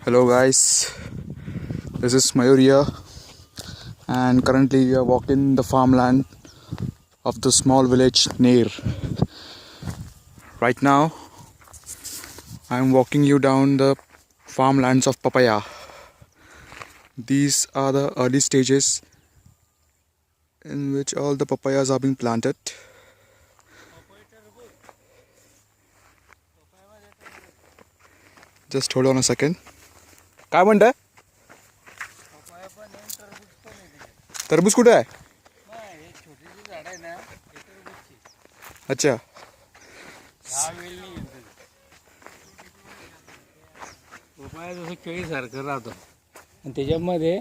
Hello guys, this is Mayur here, and currently we are walking the farmland of the small village Nair. Right now I am walking you down the farmlands of papaya. These are the early stages in which all the papayas are being planted. Just hold on a second. काय म्हणताय? टरबूज कुठे आहे? अच्छा. Papaya जसं केळीसारखं राहतो आणि त्याच्यामध्ये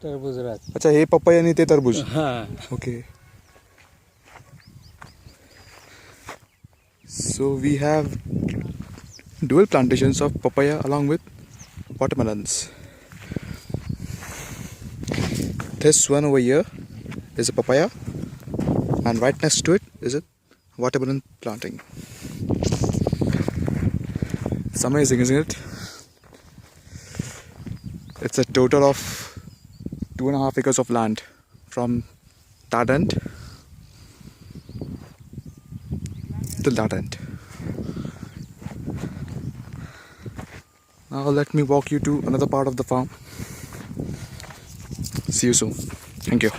टरबूज राहतं. अच्छा, हे पपई आणि ते टरबूज. हां, Okay. So we have dual plantations of papaya along with watermelons. This one over here is a papaya, and right next to it is a watermelon planting. It's amazing, isn't it? It's a total of 2.5 acres of land from that end till that end. Now let me walk you to another part of the farm. See you soon. Thank you.